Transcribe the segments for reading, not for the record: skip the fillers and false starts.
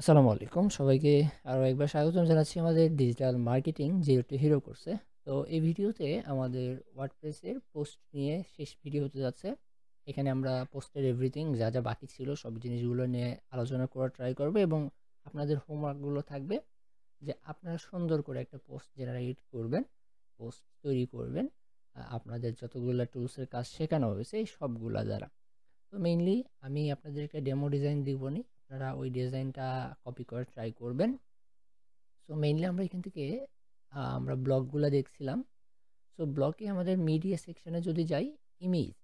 আসসালামু আলাইকুম সবাইকে আরও একবার স্বাগতম জানাচ্ছি আমাদের digital marketing zero two hero কোর্সে। তো এই ভিডিওতে আমাদের ওয়ার্ডপ্রেসের পোস্ট নিয়ে শেষ ভিডিও হতে যাচ্ছে। এখানে আমরা পোস্টের এভরিথিং যা যা বাকি ছিল সব জিনিসগুলো নিয়ে আলোচনা করার ট্রাই করব, এবং আপনাদের হোমওয়ার্কগুলো থাকবে যে আপনারা সুন্দর করে একটা পোস্ট জেনারেট করবেন, পোস্ট তৈরি করবেন আপনাদের যতগুলো টুলসের কাজ শেখানো হয়েছে এই সবগুলা দ্বারা। তো মেইনলি আমি আপনাদেরকে ডেমো ডিজাইন দিব নি, আপনারা ওই ডিজাইনটা কপি করে ট্রাই করবেন। সো মেইনলি আমরা এখান থেকে আমরা ব্লগগুলো দেখছিলাম। সো ব্লগে আমাদের মিডিয়া সেকশনে যদি যাই, ইমেজ,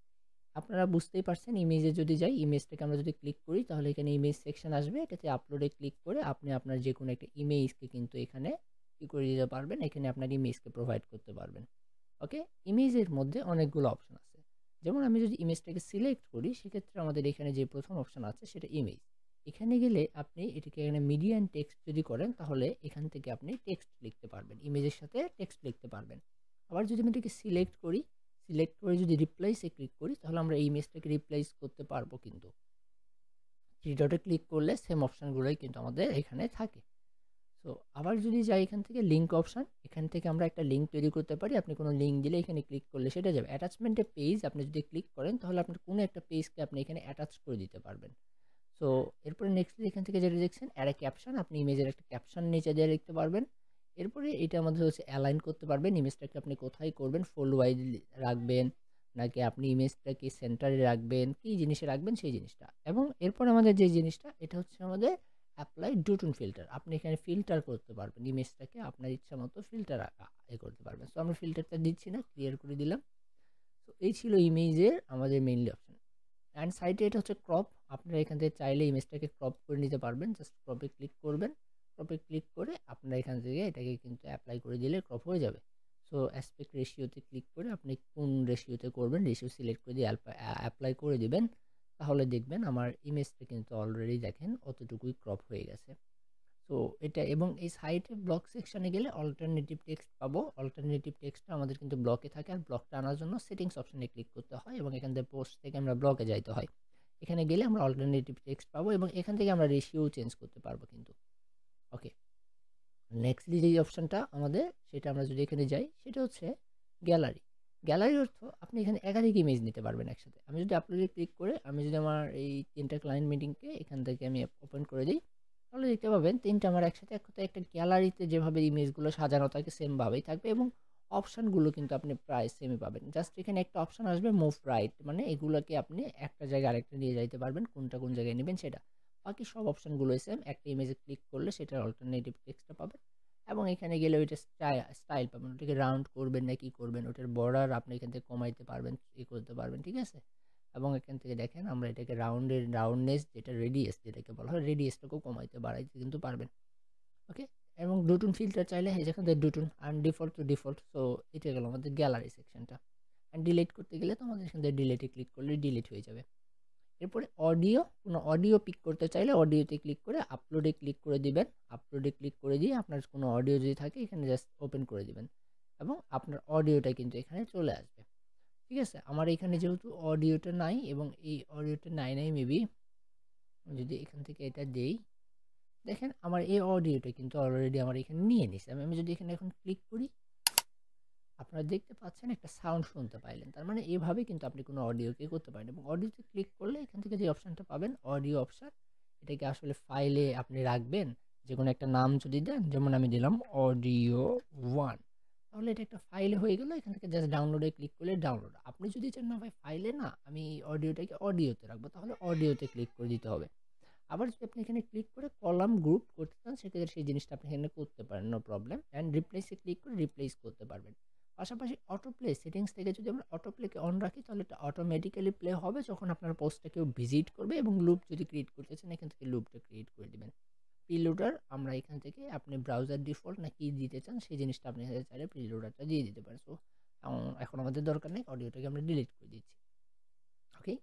আপনারা বুঝতেই পারছেন, ইমেজে যদি যাই, ইমেজটাকে আমরা যদি ক্লিক করি তাহলে এখানে ইমেজ সেকশন আসবে। এটাতে আপলোডে ক্লিক করে আপনি আপনার যে কোনো একটা ইমেজকে কিন্তু এখানে কি করে দিতে পারবেন, এখানে আপনার ইমেজকে প্রোভাইড করতে পারবেন। ওকে, ইমেজের মধ্যে অনেকগুলো অপশন আছে। যেমন আমি যদি ইমেজটাকে সিলেক্ট করি সেক্ষেত্রে আমাদের এখানে যে প্রথম অপশন আছে সেটা ইমেজ। এখানে গেলে আপনি এটাকে এখানে মিডিয়া অ্যান্ড টেক্সট যদি করেন তাহলে এখান থেকে আপনি টেক্সট লিখতে পারবেন, ইমেজের সাথে টেক্সট লিখতে পারবেন। আবার যদি আমি এটাকে সিলেক্ট করি, সিলেক্ট করে যদি রিপ্লেসে ক্লিক করি তাহলে আমরা এই ইমেজটাকে রিপ্লেস করতে পারবো। কিন্তু থ্রি ডটে ক্লিক করলে সেম অপশানগুলোই কিন্তু আমাদের এখানে থাকে। সো আবার যদি যাই এখান থেকে লিঙ্ক অপশান, এখান থেকে আমরা একটা লিঙ্ক তৈরি করতে পারি। আপনি কোনো লিঙ্ক দিলে এখানে ক্লিক করলে সেটা যাবে অ্যাটাচমেন্টে পেজ। আপনি যদি ক্লিক করেন তাহলে আপনার কোনো একটা পেজকে আপনি এখানে অ্যাটাচ করে দিতে পারবেন। সো এরপরে নেক্সটলি এখান থেকে যেটা দেখছেন অ্যাড এ ক্যাপশন, আপনি ইমেজের একটা ক্যাপশন নিচে দিয়ে লিখতে পারবেন। এরপরে এটা আমাদের হচ্ছে অ্যালাইন করতে পারবেন, ইমেজটাকে আপনি কোথায় করবেন, ফোল্ড ওয়াইজ রাখবেন নাকি আপনি ইমেজটাকে সেন্টারে রাখবেন, কী জিনিসে রাখবেন সেই জিনিসটা। এবং এরপর আমাদের যে জিনিসটা এটা হচ্ছে আমাদের অ্যাপ্লাই ডুটুন ফিল্টার। আপনি এখানে ফিল্টার করতে পারবেন, ইমেজটাকে আপনার ইচ্ছা মতো ফিল্টার করতে পারবেন। সো আমরা ফিল্টারটা দিচ্ছি না, ক্লিয়ার করে দিলাম। তো এই ছিল ইমেজের আমাদের মেইনলি অপশন। অ্যান্ড সাইডে এটা হচ্ছে ক্রপ। আপনারা এখান থেকে চাইলে ইমেজটাকে ক্রপ করে নিতে পারবেন। জাস্ট ক্রপে ক্লিক করবেন, ক্রপে ক্লিক করে আপনারা এখান থেকে এটাকে কিন্তু অ্যাপ্লাই করে দিলে ক্রপ হয়ে যাবে। সো অ্যাসপেক্ট রেশিওতে ক্লিক করে আপনি কোন রেশিওতে করবেন, রেশিও সিলেক্ট করে দিয়ে অ্যাপ্লাই করে দিবেন। তাহলে দেখবেন আমার ইমেজটা কিন্তু অলরেডি দেখেন অতটুকুই ক্রপ হয়ে গেছে। সো এটা, এবং এই সাইটে ব্লক সেকশনে গেলে অল্টারনেটিভ টেক্সট পাবো। অল্টারনেটিভ টেক্সটটা আমাদের কিন্তু ব্লকে থাকে, আর ব্লকটা আনার জন্য সেটিংস অপশনে ক্লিক করতে হয় এবং এখান থেকে পোস্ট থেকে আমরা ব্লকে যাইতে হয়। এখানে গেলে আমরা অল্টারনেটিভ টেক্সট পাবো এবং এখান থেকে আমরা রেশিও চেঞ্জ করতে পারবো কিন্তু। ওকে, নেক্সটলি যে অপশনটা আমাদের, সেটা আমরা যদি এখানে যাই সেটা হচ্ছে গ্যালারি। গ্যালারির অর্থ আপনি এখানে একাধিক ইমেজ নিতে পারবেন একসাথে। আমি যদি আপলোডে ক্লিক করে আমি যদি আমার এই 3টা ক্লায়েন্ট মিটিংকে এখান থেকে আমি ওপেন করে দিই তাহলে দেখতে পাবেন 3টা আমার একসাথে এক কথায় একটা গ্যালারিতে যেভাবে ইমেজগুলো সাজানো থাকে সেমভাবেই থাকবে, এবং অপশানগুলো কিন্তু আপনি প্রায় সেমই পাবেন। জাস্ট এখানে একটা অপশান আসবে মুভ রাইট, মানে এগুলোকে আপনি একটা জায়গায় আরেকটা নিয়ে যাইতে পারবেন, কোনটা কোন জায়গায় নেবেন সেটা। বাকি সব অপশানগুলোই সেম। একটা ইমেজে ক্লিক করলে সেটার অল্টারনেটিভ টেক্সটটা পাবেন এবং এখানে গেলে ওইটা স্টাইল পাবেন, ওটাকে রাউন্ড করবেন না কি করবেন, ওটার বর্ডার আপনি এখান থেকে কমাইতে পারবেন, করতে পারবেন, ঠিক আছে। এবং এখান থেকে দেখেন আমরা এটাকে রাউন্ডনেস, যেটা রেডিয়াস যেটাকে বলা হয়, রেডিয়াসটাকেও কমাইতে বাড়াইতে কিন্তু পারবেন। ওকে, এবং ডুটুন ফিল্টার চাইলে এই যেখান থেকে ডুটুন আর ডিফল্ট টু ডিফল্ট। সো এটা গেল আমাদের গ্যালারি সেকশনটা। অ্যান্ড ডিলিট করতে গেলে তো আমাদের এখান থেকে ডিলিটে ক্লিক করলে ডিলিট হয়ে যাবে। এরপরে অডিও, কোনো অডিও পিক করতে চাইলে অডিওতে ক্লিক করে আপলোডে ক্লিক করে দিবেন। আপলোডে ক্লিক করে দিয়ে আপনার কোনো অডিও যদি থাকে এখানে জাস্ট ওপেন করে দিবেন এবং আপনার অডিওটা কিন্তু এখানে চলে আসবে। ঠিক আছে, আমার এখানে যেহেতু অডিওটা নাই এবং এই অডিওটা নাই মেবি, যদি এখান থেকে এটা দেই, দেখেন আমার এই অডিওটা কিন্তু অলরেডি আমার এখানে নিয়ে নিছে। আমি যদি এখানে এখন ক্লিক করি আপনারা দেখতে পাচ্ছেন একটা সাউন্ড শুনতে পাইলেন। তার মানে এভাবে কিন্তু আপনি কোনো অডিওকে করতে পারেন। এবং অডিওতে ক্লিক করলে এখান থেকে যে অপশানটা পাবেন অডিও অপশান, এটাকে আসলে ফাইলে আপনি রাখবেন। যে কোনো একটা নাম যদি দেন, যেমন আমি দিলাম অডিও 1, তাহলে এটা একটা ফাইলে হয়ে গেল। এখান থেকে জাস্ট ডাউনলোডে ক্লিক করলে ডাউনলোড। আপনি যদি চান না ভাই ফাইলে না, আমি অডিওটাকে অডিওতে রাখবো, তাহলে অডিওতে ক্লিক করে দিতে হবে। আবার যদি আপনি এখানে ক্লিক করে কলাম গ্রুপ করতে চান সেক্ষেত্রে সেই জিনিসটা আপনি এখানে করতে পারেন, নো প্রবলেম। অ্যান্ড রিপ্লেসে ক্লিক করে রিপ্লেস করতে পারবেন। পাশাপাশি অটো প্লে সেটিংস থেকে যদি আমরা অটো প্লেকে অন রাখি তাহলে এটা অটোমেটিক্যালি প্লে হবে যখন আপনার পোস্টটা কেউ ভিজিট করবে, এবং লুপ যদি ক্রিয়েট করতে চান এখান থেকে লুপটা ক্রিয়েট করে দিবেন। প্রিলোডার আমরা এখান থেকে আপনি ব্রাউজার ডিফল্ট না কি দিতে চান সেই জিনিসটা আপনি এখানে চাইলে প্রিলোডারটা দিয়ে দিতে পারেন। সো এখন আমাদের দরকার নেই, অডিওটাকে আমরা ডিলিট করে দিচ্ছি। ওকে,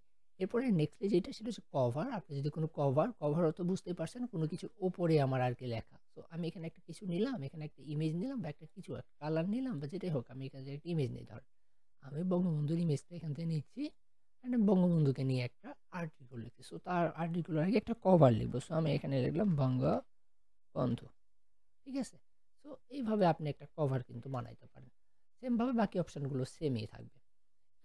এরপরে নেক্সটলি যেটা সেটা হচ্ছে কভার। আপনি যদি কোনো কভার অত বুঝতেই পারছেন, কোনো কিছুর ওপরে আমার আর কি লেখা। তো আমি এখানে একটা কিছু নিলাম, এখানে একটা ইমেজ নিলাম বা একটা কিছু একটা কালার নিলাম বা যেটাই হোক, আমি এখানে একটা ইমেজ নিই। ধর আমি বঙ্গবন্ধুর ইমেজটা এখান থেকে নিচ্ছি এন্ড বঙ্গবন্ধুকে নিয়ে একটা আর্টিকেল লিখছি। সো তার আর্টিকেলের আগে একটা কভার লিখবো। সো আমি এখানে লিখলাম বঙ্গবন্ধু। ঠিক আছে? সো এইভাবে আপনি একটা কভার কিন্তু বানাইতে পারেন। সেমভাবে বাকি অপশনগুলো সেমই থাকবে।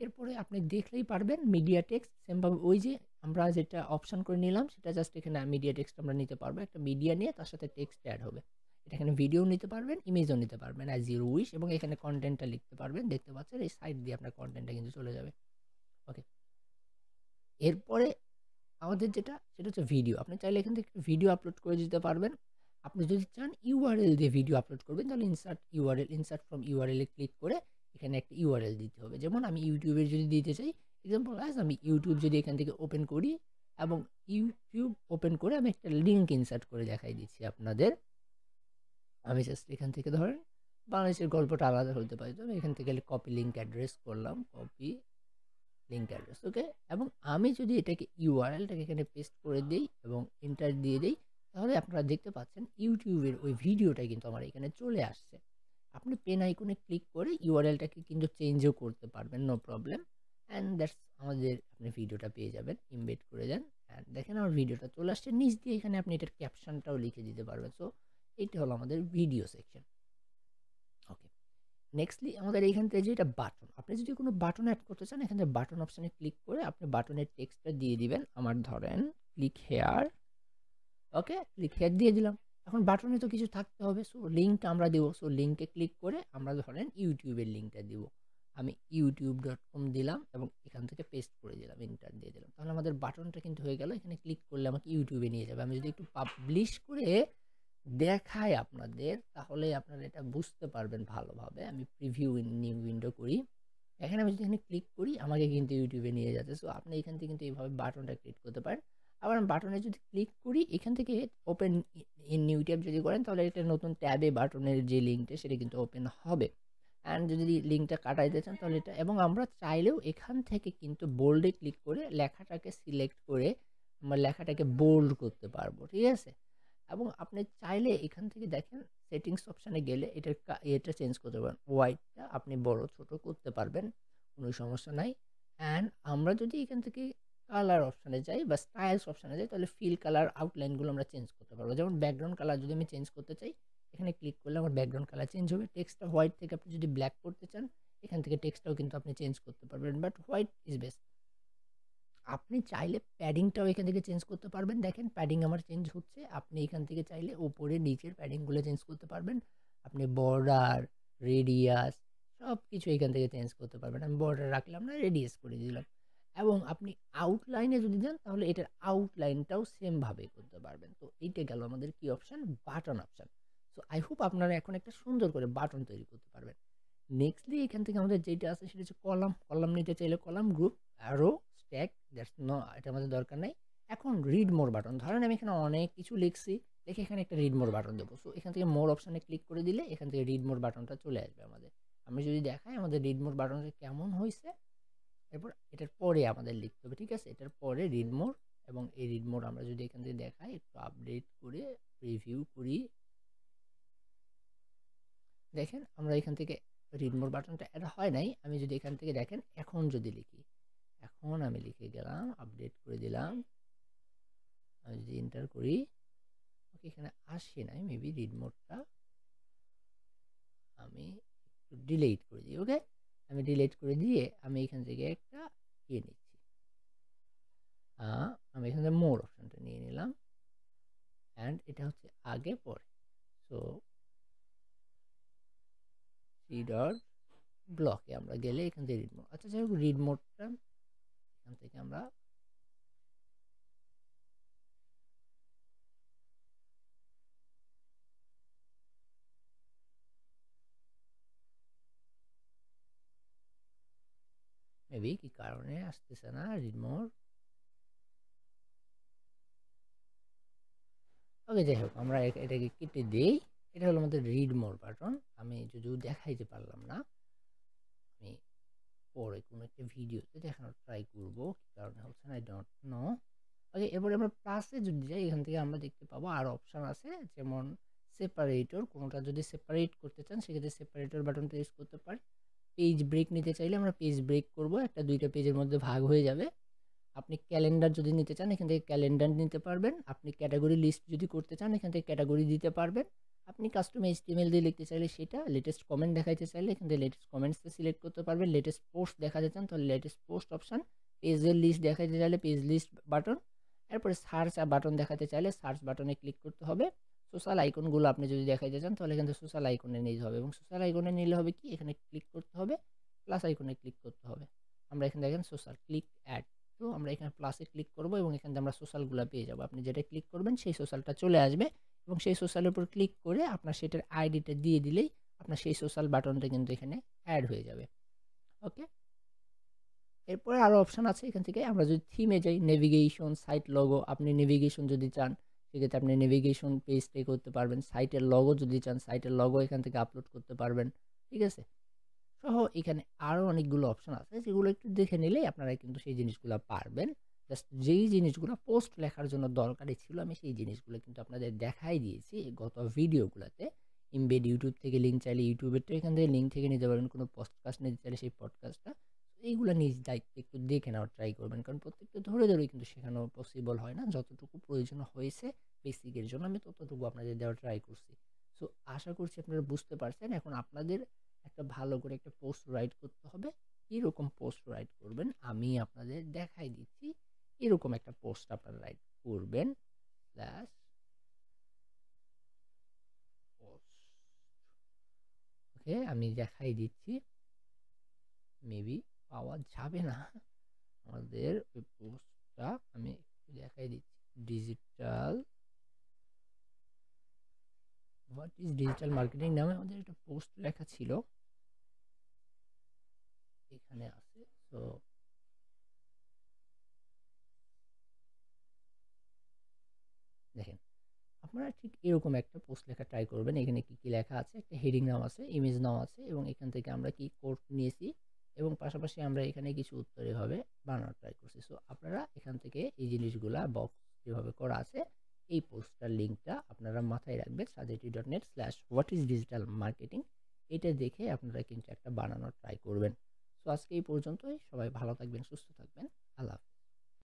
এরপরে আপনি দেখলেই পারবেন মিডিয়া টেক্সট সেমভাবে ওই যে আমরা যেটা অপশন করে নিলাম সেটা জাস্ট এখানে মিডিয়া টেক্সট আমরা নিতে পারবো। একটা মিডিয়া নিয়ে তার সাথে টেক্সট অ্যাড হবে। এটা এখানে ভিডিও নিতে পারবেন, ইমেজও নিতে পারবেন অ্যাজ ইউ উইশ এবং এখানে কনটেন্টটা লিখতে পারবেন। দেখতে পাচ্ছেন এই সাইড দিয়ে আপনার কনটেন্টটা কিন্তু চলে যাবে। ওকে। এরপরে আমাদের যেটা সেটা হচ্ছে ভিডিও। আপনি চাইলে এখান থেকে ভিডিও আপলোড করে দিতে পারবেন। আপনি যদি চান ইউআরএল দিয়ে ভিডিও আপলোড করবেন তাহলে insert URL, insert from URL A click করে এখানে একটা ইউআরএল দিতে হবে। যেমন আমি ইউটিউবের যদি দিতে চাই, এক্সাম্পল আস আমি ইউটিউব যদি এখান থেকে ওপেন করি এবং ইউটিউব ওপেন করে আমি একটা লিঙ্ক ইনসার্ট করে দেখাই দিচ্ছি আপনাদের। আমি জাস্ট এখান থেকে ধরেন বাংলাদেশের গল্পটা আলাদা হতে পারে, তো আমি এখান থেকে কপি লিঙ্ক অ্যাড্রেস করলাম, কপি লিঙ্ক অ্যাড্রেস। ওকে। এবং আমি যদি এটাকে ইউআরএলটাকে এখানে পেস্ট করে দিই এবং এন্টার দিয়ে দিই তাহলে আপনারা দেখতে পাচ্ছেন ইউটিউবের ওই ভিডিওটা কিন্তু আমার এখানে চলে আসছে। আপনি পেন আইকনে ক্লিক করে ইউআরএলটাকে কিন্তু চেঞ্জও করতে পারবেন, নো প্রবলেম। অ্যান্ড দ্যাটস আমাদের আপনি ভিডিওটা পেয়ে যাবেন। ইমবেড করে দেন অ্যান্ড দেখেন আমার ভিডিওটা চলে আসছে। নিচ দিয়ে এখানে আপনি এটার ক্যাপশনটাও লিখে দিতে পারবেন। সো এইটা হলো আমাদের ভিডিও সেকশন। ওকে। নেক্সটলি আমাদের এইখান থেকে যেটা বাটন, আপনি যদি কোনো বাটন অ্যাড করতে চান এখান থেকে বাটন অপশানে ক্লিক করে আপনি বাটনের টেক্সটটা দিয়ে দিবেন। আমার ধরেন click here. Okay, click here দিয়ে দিলাম। এখন বাটনে তো কিছু থাকতে হবে, সো লিঙ্কটা আমরা দেবো। সো লিঙ্কে ক্লিক করে আমরা ধরেন ইউটিউবের লিঙ্কটা দিব। আমি youtube.com দিলাম এবং এখান থেকে পেস্ট করে দিলাম, এন্টার দিয়ে দিলাম। তাহলে আমাদের বাটনটা কিন্তু হয়ে গেল। এখানে ক্লিক করলে আমাকে ইউটিউবে নিয়ে যাবে। আমি যদি একটু পাবলিশ করে দেখাই আপনাদের তাহলে আপনারা এটা বুঝতে পারবেন ভালোভাবে। আমি প্রিভিউ নিউ উইন্ডো করি। এখানে আমি যদি এখানে ক্লিক করি আমাকে কিন্তু ইউটিউবে নিয়ে যাচ্ছে। সো আপনি এখান থেকে কিন্তু এইভাবে বাটনটা ক্লিক করতে পারেন। আবার আমি বাটনে যদি ক্লিক করি এখান থেকে ওপেন ইন নিউ ট্যাব যদি করেন তাহলে এটা নতুন ট্যাবে বাটনের যে লিঙ্কটা সেটা কিন্তু ওপেন হবে। অ্যান্ড যদি লিঙ্কটা কাটাইতে চান তাহলে এটা, এবং আমরা চাইলেও এখান থেকে কিন্তু বোল্ডে ক্লিক করে লেখাটাকে সিলেক্ট করে আমরা লেখাটাকে বোল্ড করতে পারবো। ঠিক আছে? এবং আপনি চাইলে এখান থেকে দেখেন সেটিংস অপশানে গেলে এটা চেঞ্জ করতে পারেন। হোয়াইটটা আপনি বড় ছোট করতে পারবেন, কোনো সমস্যা নাই। অ্যান্ড আমরা যদি এখান থেকে কালার অপশানে যাই বা স্টাইলস অপশানে যাই তাহলে ফিল কালার আউটলাইনগুলো আমরা চেঞ্জ করতে পারবো। যেমন ব্যাকগ্রাউন্ড কালার যদি আমি চেঞ্জ করতে চাই এখানে ক্লিক করলে আমার ব্যাকগ্রাউন্ড কালার চেঞ্জ হবে। টেক্সটটা হোয়াইট থেকে আপনি যদি ব্ল্যাক করতে চান এখান থেকে টেক্সটটাও কিন্তু আপনি চেঞ্জ করতে পারবেন, বাট হোয়াইট ইজ বেস্ট। আপনি চাইলে প্যাডিংটাও এখান থেকে চেঞ্জ করতে পারবেন। দেখেন প্যাডিং আমার চেঞ্জ হচ্ছে। আপনি এখান থেকে চাইলে উপরে নিচের প্যাডিংগুলো চেঞ্জ করতে পারবেন। আপনি বর্ডার, রেডিয়াস সব কিছু এখান থেকে চেঞ্জ করতে পারবেন। আমি বর্ডার রাখলাম না, রেডিয়াস করে দিলাম। এবং আপনি আউটলাইনে যদি যান তাহলে এটার আউটলাইনটাও সেমভাবে করতে পারবেন। তো এইটা গেল আমাদের কি option, button option. So I hope আপনারা এখন একটা সুন্দর করে বাটন তৈরি করতে পারবেন। নেক্সটলি এখান থেকে আমাদের যেটা আছে সেটা হচ্ছে কলাম। কলাম নিতে চাইলে column, group, arrow, stack, that's no, এটা আমাদের দরকার নাই। এখন রিড মোর বাটন, ধরেন আমি এখানে অনেক কিছু লিখছি, দেখে এখানে একটা রিড মোর বাটন দেবো। সো এখান থেকে মোর অপশানে ক্লিক করে দিলে এখান থেকে রিড মোর বাটনটা চলে আসবে আমাদের। আমি যদি দেখাই আমাদের রিড মোর বাটনটা কেমন হয়েছে, এরপর এটার পরে আমাদের লিখতে হবে। ঠিক আছে? এটার পরে রিড মোর, এবং এই রিড মোর আমরা যদি এখান থেকে দেখাই একটু আপডেট করে রিভিউ করি, দেখেন আমরা এখান থেকে রিড মোর বাটনটা অ্যাড হয় নাই। আমি যদি এখান থেকে দেখেন এখন যদি লিখি, এখন আমি লিখে গেলাম, আপডেট করে দিলাম, আমি যদি এন্টার করি, ওকে এখানে আসে নাই মেবি রিড মোডটা, আমি একটু ডিলিট করে দিই। ওকে, আমি ডিলিট করে দিয়ে আমি এখান থেকে একটা ইয়ে নিচ্ছি, আমি এখান থেকে মোর অপশনটা নিয়ে নিলাম অ্যান্ড এটা হচ্ছে আগে পরে। সো সি ডট ব্লকে আমরা গেলে এখান থেকে রিড মোড, আচ্ছা যাই হোক রিড মোডটা এখান থেকে আমরা মেবি কি কারণে আসতেছে না রিড মোড। ওকে যাই হোক আমরা এটাকে কেটে দিই। এটা হলো আমাদের রিড মোর বাটন। আমি যদিও দেখাইতে পারলাম না, আমি পরে কোনো একটা ভিডিওতে দেখানোর ট্রাই করবো কি কারণে হচ্ছে না, আই ডোন্ট নো। ওকে, এরপরে আমরা প্লাসে যদি যাই এখান থেকে আমরা দেখতে পাবো আর অপশান আছে, যেমন সেপারেটর। কোনোটা যদি সেপারেট করতে চান সেক্ষেত্রে সেপারেটর বাটনটা ইউজ করতে পারেন। পেজ ব্রেক নিতে চাইলে আমরা পেজ ব্রেক করব, একটা দুইটা পেজের মধ্যে ভাগ হয়ে যাবে। আপনি ক্যালেন্ডার যদি নিতে চান এখান থেকে ক্যালেন্ডার নিতে পারবেন। আপনি ক্যাটাগরি লিস্ট যদি করতে চান এখান থেকে ক্যাটাগরি দিতে পারবেন। আপনি কাস্টম এইচটিএমএল দিয়ে লিখতে চাইলে সেটা, লেটেস্ট কমেন্ট দেখাইতে চাইলে এখান থেকে লেটেস্ট কমেন্টসটা সিলেক্ট করতে পারবেন। লেটেস্ট পোস্ট দেখাতে চান তাহলে লেটেস্ট পোস্ট অপশান, পেজের লিস্ট দেখাতে চাইলে পেজ লিস্ট বাটন, এরপরে সার্চ বাটন দেখাতে চাইলে সার্চ বাটনে ক্লিক করতে হবে। সোশ্যাল আইকনগুলো আপনি যদি দেখাইতে চান তাহলে এখান থেকে সোশ্যাল আইকনে নিতে হবে, এবং সোশ্যাল আইকনে নিলে হবে কি এখানে ক্লিক করতে হবে, প্লাস আইকনে ক্লিক করতে হবে। আমরা এখানে দেখেন সোশ্যাল ক্লিক অ্যাড, তো আমরা এখানে প্লাসে ক্লিক করব এবং এখান থেকে আমরা সোশ্যালগুলো পেয়ে যাব। আপনি যেটা ক্লিক করবেন সেই সোশ্যালটা চলে আসবে, এবং সেই সোশ্যালের উপর ক্লিক করে আপনার সেটার আইডিটা দিয়ে দিলেই আপনার সেই সোশ্যাল বাটনটা কিন্তু এখানে অ্যাড হয়ে যাবে। ওকে, এরপরে আরও অপশান আছে। এখান থেকে আমরা যদি থিমে যাই, নেভিগেশন, সাইট লগো, আপনি নেভিগেশন যদি চান সেক্ষেত্রে আপনি নেভিগেশন পেজটাই করতে পারবেন। সাইটের লগো যদি চান সাইটের লগো এখান থেকে আপলোড করতে পারবেন, ঠিক আছে। সহ এখানে আরও অনেকগুলো অপশন আছে যেগুলো একটু দেখে নিলেই আপনারা কিন্তু সেই জিনিসগুলো পারবেন। জাস্ট যেই জিনিসগুলো পোস্ট লেখার জন্য দরকারি ছিল আমি সেই জিনিসগুলো কিন্তু আপনাদের দেখাই দিয়েছি গত ভিডিওগুলোতে। ইমবেড ইউটিউব থেকে লিঙ্ক চাইলে ইউটিউবেরটা এখান থেকে লিঙ্ক থেকে নিতে পারবেন, কোনো পডকাস্ট নিতে চাইলে সেই পডকাস্টটা। এইগুলো নিজ দায়িত্বে একটু দেখে নেওয়ার ট্রাই করবেন, কারণ প্রত্যেকটা ধরে ধরে কিন্তু শেখানো পসিবল হয় না। যতটুকু প্রয়োজন হয়েছে বেসিকের জন্য আমি ততটুকু আপনাদের দেওয়ার ট্রাই করছি। সো আশা করছি আপনারা বুঝতে পারছেন। এখন আপনাদের একটা ভালো করে একটা পোস্ট রাইট করতে হবে। কীরকম পোস্ট রাইট করবেন আমি আপনাদের দেখাই দিচ্ছি। এরকম একটা পোস্ট আপনারা রাইট করবেন, প্লাস পোস্ট। ওকে, আমি দেখাই দিচ্ছি, মেবি পাওয়া যাবে না আমাদের ওই পোস্টটা, আমি দেখাই দিচ্ছি। Digital, what is digital marketing নামে আমাদের একটা পোস্ট লেখা ছিল, এখানে আছে। তো দেখেন, আপনারা ঠিক এরকম একটা পোস্ট লেখা ট্রাই করবেন। এখানে কি কি লেখা আছে, একটা হেডিং নাম আছে, ইমেজ নাম আছে, এবং এখান থেকে আমরা কি কোড নিয়েছি, এবং পাশাপাশি আমরা এখানে কিছু উত্তর এভাবে বানানোর ট্রাই করছি। সো আপনারা এখান থেকে এই জিনিসগুলা বক্স যেভাবে করা আছে এই পোস্টটার লিঙ্কটা আপনারা মাথায় রাখবেন, sajeti.net/whatisdigitalmarketing। এটা দেখে আপনারা কিন্তু একটা বানানোর ট্রাই করবেন। সো আজকে এই পর্যন্তই, সবাই ভালো থাকবেন, সুস্থ থাকবেন, আল্লাহ হাফেজ।